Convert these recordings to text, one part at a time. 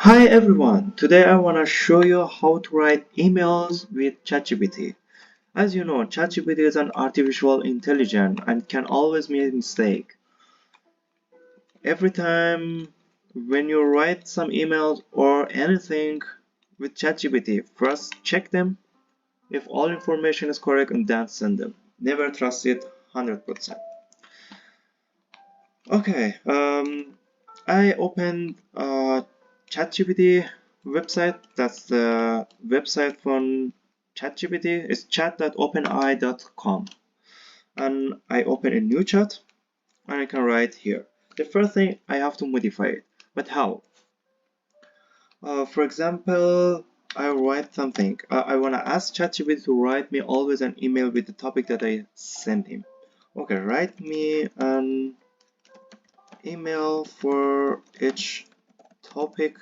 Hi everyone, today I want to show you how to write emails with ChatGPT. As you know, ChatGPT is an artificial intelligence and can always make a mistake. Every time when you write some emails or anything with ChatGPT, first check them if all information is correct and then send them. Never trust it 100%. Okay, I opened ChatGPT website. That's the website from ChatGPT. It's chat.openai.com. And I open a new chat and I can write here. The first thing I have to modify it. But how? For example, I write something. I want to ask ChatGPT to write me always an email with the topic that I sent him. Okay, write me an email for each topic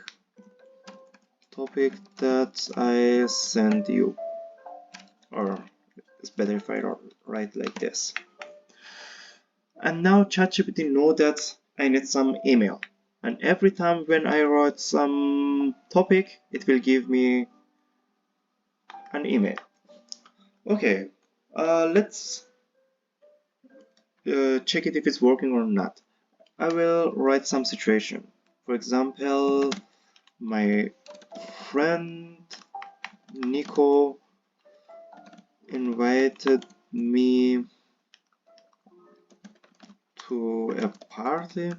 that I send you, or it's better if I write like this. And now ChatGPT know that I need some email, and every time when I write some topic it will give me an email. Okay, let's check it if it's working or not. I will write some situation. For example, my friend Nico invited me to a party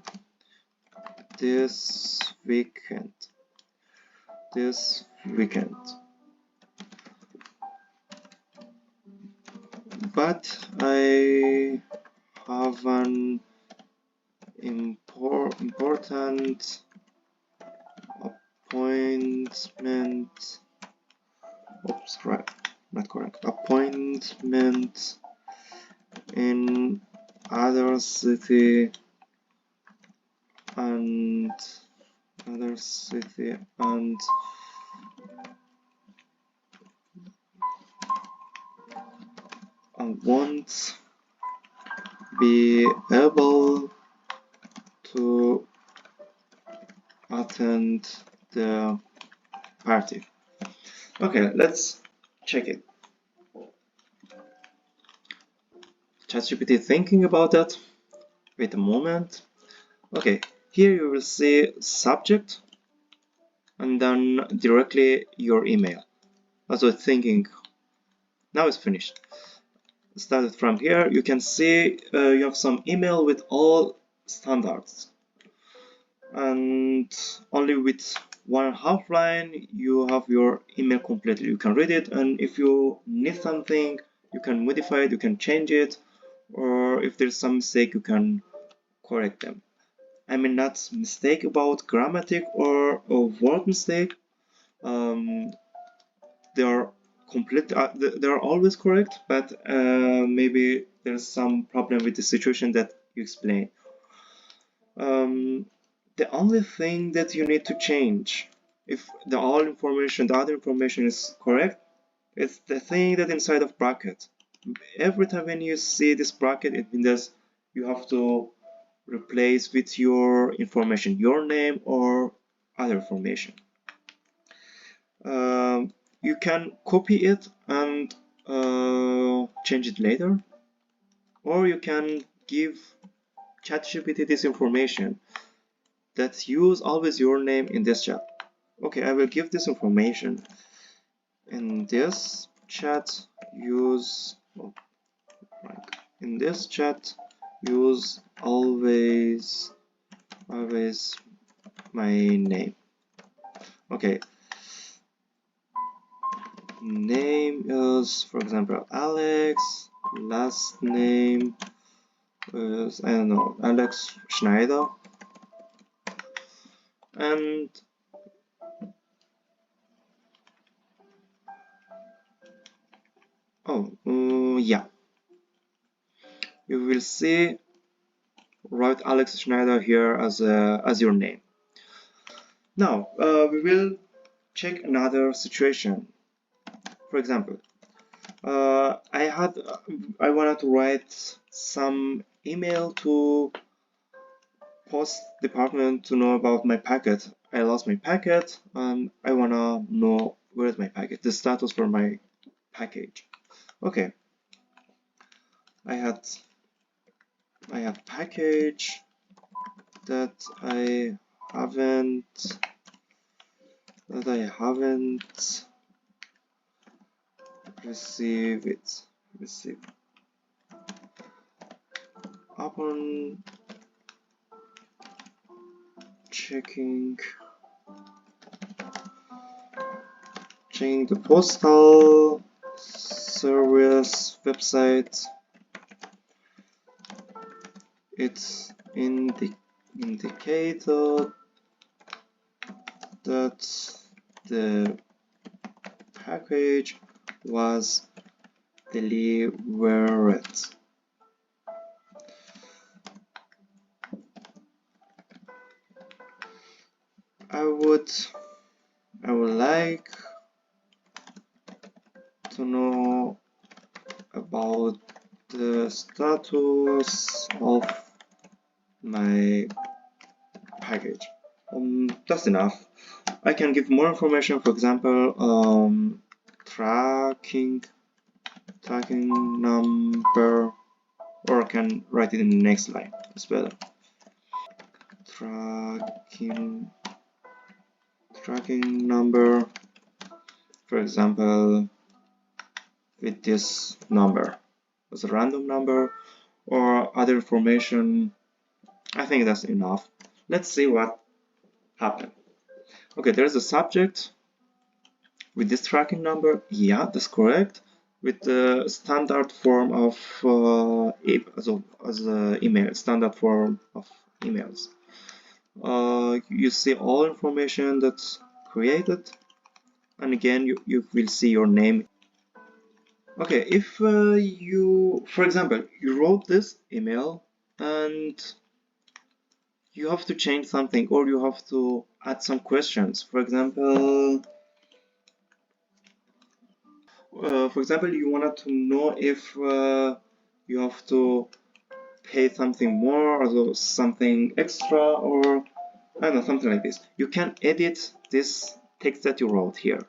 this weekend. But I have an important appointment. Oops, right, not correct. Appointment in other city and I won't be able to attend the party. Okay, let's check it. ChatGPT thinking about that. Wait a moment. Okay, here you will see subject and then directly your email. Also thinking. Now it's finished. Started from here. You can see you have some email with all standards, and only with 1.5 line you have your email completely. You can read it, and if you need something you can modify it, you can change it, or if there's some mistake you can correct them. I mean, not mistake about grammatic or a word mistake. um, they are they are always correct, but maybe there's some problem with the situation that you explain. um, the only thing that you need to change, if the other information is correct, it's the thing that inside of bracket. Every time when you see this bracket, it means you have to replace with your information, your name or other information. You can copy it and change it later, or you can give ChatGPT this information that use always your name in this chat. Okay, I will give this information in this chat. Use right, in this chat use always my name. Okay, name is, for example, Alex. Last name is, I don't know, Alex Schneider. And yeah, you will see, write Alex Schneider here as your name. Now we will check another situation. For example, I wanted to write some email to post department to know about my packet. I lost my packet and I wanna know where is my packet, the status for my package. Okay, I have package that haven't I haven't received it. Receive upon checking the postal service website. It's indicated that the package was delivered. I would like to know about the status of my package. That's enough. I can give more information, for example, tracking number, or I can write it in the next line. It's better. Tracking number, for example, with this number as a random number or other information. I think that's enough. Let's see what happened. Okay, there's a subject with this tracking number. Yeah, that's correct. With the standard form of email, standard form of emails. You see all information that's created, and again you will see your name. Okay, if you, for example, you wrote this email and you have to change something or you have to add some questions. For example, you wanted to know if you have to pay something more or something extra, or I don't know, something like this. You can edit this text that you wrote here.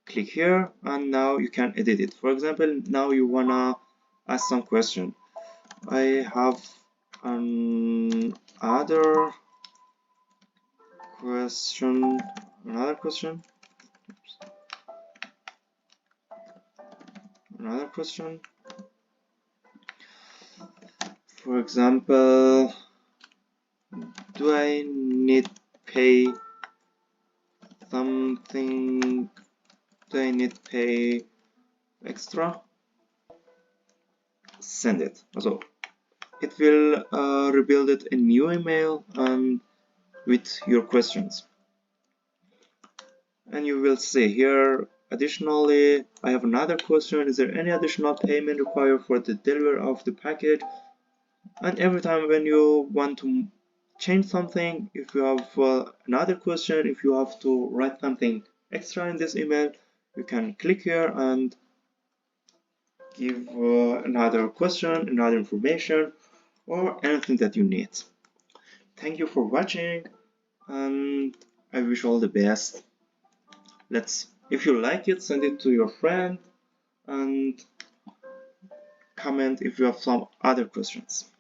Click here and now you can edit it. For example, now you wanna ask some question. I have another question. Another question. For example, do I need pay something? Do I need pay extra? Send it. So it will rebuild it a new email and with your questions. And you will see here, additionally, I have another question. Is there any additional payment required for the delivery of the package? And every time when you want to change something, if you have another question, if you have to write something extra in this email, you can click here and give another question, another information, or anything that you need. Thank you for watching, and I wish all the best. If you like it, send it to your friend and comment if you have some other questions.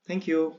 Thank you.